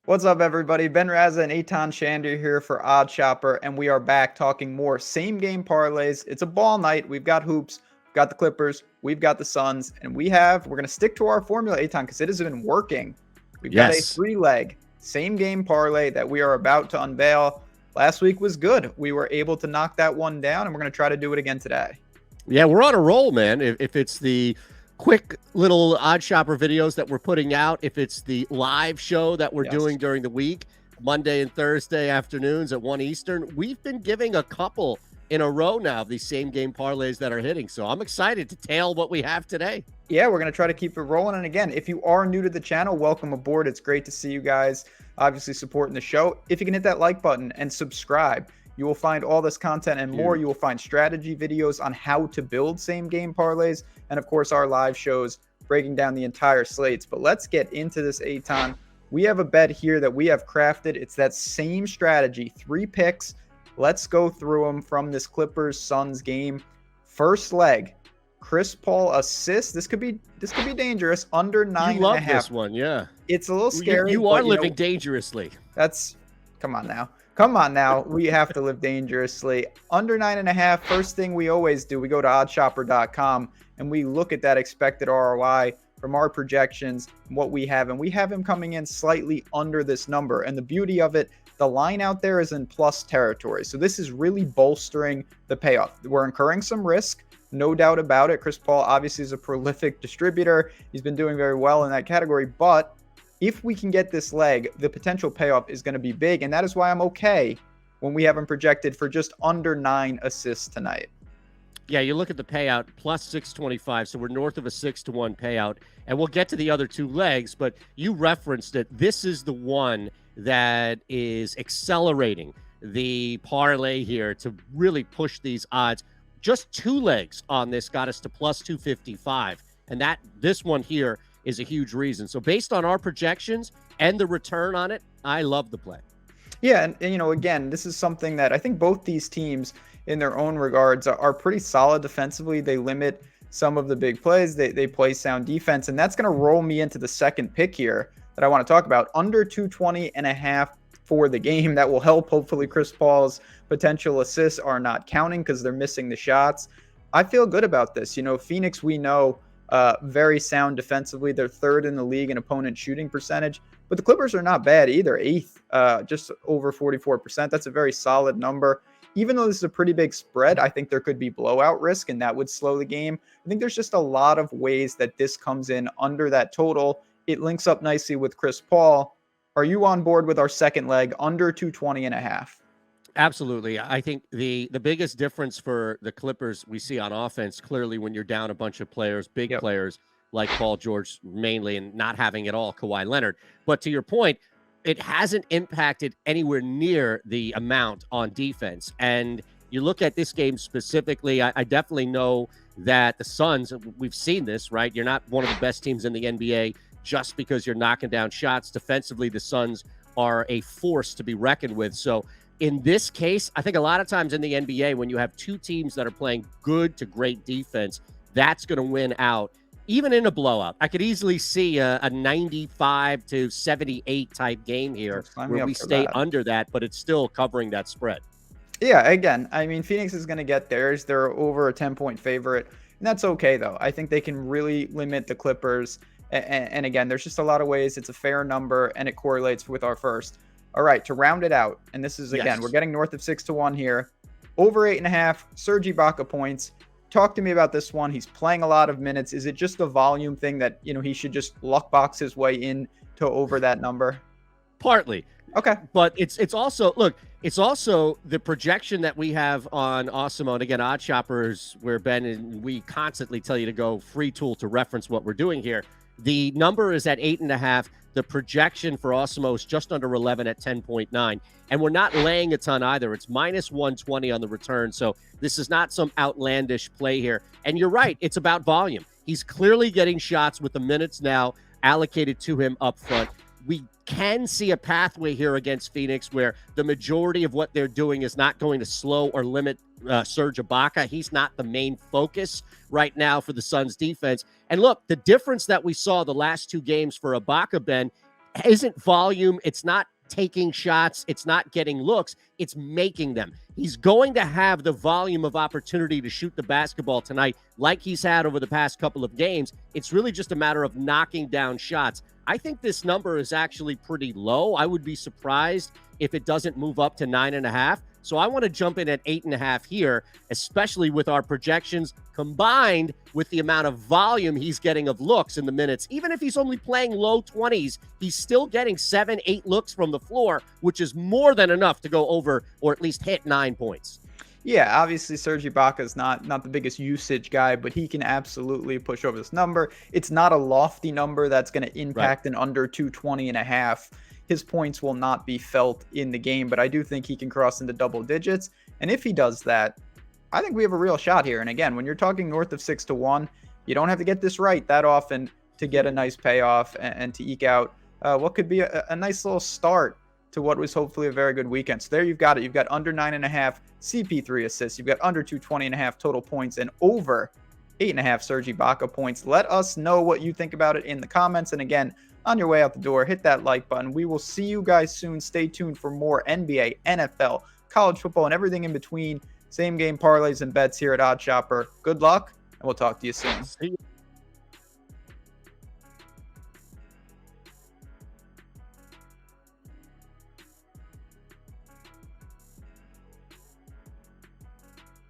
What's up, everybody? Ben Rasa and Eytan Shander here for Odd Shopper, and we are back talking more same game parlays. It's a ball night. We've got hoops, we've got the Clippers, we've got the Suns, and we're going to stick to our formula, Eytan, because it has been working. We've got a 3-leg same game parlay that we are about to unveil. Last week was good. We were able to knock that one down, and we're going to try to do it again today. Yeah, we're on a roll, man. If it's the quick little Odd Shopper videos that we're putting out, if it's the live show that we're doing during the week, Monday and Thursday afternoons at 1 Eastern, we've been giving a couple in a row now of these same game parlays that are hitting. So I'm excited to tail what we have today. Yeah, we're going to try to keep it rolling. And again, if you are new to the channel, welcome aboard. It's great to see you guys obviously supporting the show. If you can hit that like button and subscribe, you will find all this content and more. You will find strategy videos on how to build same game parlays. And of course, our live shows breaking down the entire slates. But let's get into this, Eytan. We have a bet here that we have crafted. It's that same strategy, 3 picks. Let's go through them from this Clippers-Suns game. First leg, Chris Paul assist. This could be dangerous. Under 9.5. You love this one, yeah. It's a little scary. You are living dangerously. Come on now. Come on now. We have to live dangerously. Under 9.5. First thing we always do, we go to oddshopper.com and we look at that expected ROI from our projections, what we have, and we have him coming in slightly under this number. And the beauty of it, the line out there is in plus territory. So this is really bolstering the payoff. We're incurring some risk, no doubt about it. Chris Paul obviously is a prolific distributor. He's been doing very well in that category, but if we can get this leg, the potential payoff is going to be big. And that is why I'm okay when we have him projected for just under 9 assists tonight. Yeah, you look at the payout, plus 625, so we're north of a 6-1 payout. And we'll get to the other 2 legs, but you referenced it. This is the one that is accelerating the parlay here to really push these odds. Just 2 legs on this got us to plus 255. And this one here is a huge reason. So based on our projections and the return on it, I love the play. Yeah, and again, this is something that I think both these teams in their own regards are pretty solid defensively. They limit some of the big plays. They play sound defense, and that's going to roll me into the second pick here that I want to talk about. Under 220.5 for the game. That will help. Hopefully Chris Paul's potential assists are not counting because they're missing the shots. I feel good about this. Phoenix, we know, very sound defensively. They're 3rd in the league in opponent shooting percentage, but the Clippers are not bad either. 8th, just over 44%. That's a very solid number. Even though this is a pretty big spread, I think there could be blowout risk, and that would slow the game. I think there's just a lot of ways that this comes in under that total. It links up nicely with Chris Paul. Are you on board with our second leg under 220.5? Absolutely. I think the biggest difference for the Clippers we see on offense, clearly when you're down a bunch of players, big players like Paul George mainly, and not having it all Kawhi Leonard. But to your point, it hasn't impacted anywhere near the amount on defense. And you look at this game specifically, I definitely know that the Suns, we've seen this, right? You're not one of the best teams in the NBA just because you're knocking down shots. Defensively, the Suns are a force to be reckoned with. So in this case, I think a lot of times in the NBA, when you have 2 teams that are playing good to great defense, that's going to win out. Even in a blowout, I could easily see a 95-78 type game here where we stay under that, but it's still covering that spread. Yeah, again, I mean, Phoenix is going to get theirs. They're over a 10-point favorite, and that's okay, though. I think they can really limit the Clippers. And again, there's just a lot of ways. It's a fair number, and it correlates with our first. All right, to round it out, and this is, again, we're getting north of 6-1 here. Over 8.5, Serge Ibaka points. Talk to me about this one. He's playing a lot of minutes. Is it just a volume thing that, he should just luck box his way in to over that number? Partly. Okay. But it's also, look, it's also the projection that we have on Awesemo. And again, Odd Shoppers, where Ben and we constantly tell you to go free tool to reference what we're doing here. The number is at 8.5. The projection for Awesemo is just under 11 at 10.9. And we're not laying a ton either. It's minus 120 on the return. So this is not some outlandish play here. And you're right. It's about volume. He's clearly getting shots with the minutes now allocated to him up front. We can see a pathway here against Phoenix where the majority of what they're doing is not going to slow or limit Serge Ibaka. He's not the main focus right now for the Suns defense. And look, the difference that we saw the last 2 games for Ibaka, Ben, isn't volume. It's not taking shots. It's not getting looks. It's making them. He's going to have the volume of opportunity to shoot the basketball tonight like he's had over the past couple of games. It's really just a matter of knocking down shots. I think this number is actually pretty low. I would be surprised if it doesn't move up to 9.5. So I want to jump in at 8.5 here, especially with our projections combined with the amount of volume he's getting of looks in the minutes. Even if he's only playing low 20s, he's still getting 7-8 looks from the floor, which is more than enough to go over or at least hit 9 points. Yeah, obviously Serge Ibaka is not the biggest usage guy, but he can absolutely push over this number. It's not a lofty number that's going to impact an under 220.5. His points will not be felt in the game, but I do think he can cross into double digits. And if he does that, I think we have a real shot here. And again, when you're talking north of 6-1, you don't have to get this right that often to get a nice payoff and to eke out what could be a nice little start to what was hopefully a very good weekend. So there you've got it. You've got under 9.5 CP3 assists. You've got under 220.5 total points and over 8.5 Serge Ibaka points. Let us know what you think about it in the comments. And again, on your way out the door, hit that like button. We will see you guys soon. Stay tuned for more NBA, NFL, college football, and everything in between. Same game parlays and bets here at Odd Shopper. Good luck, and we'll talk to you soon. See you.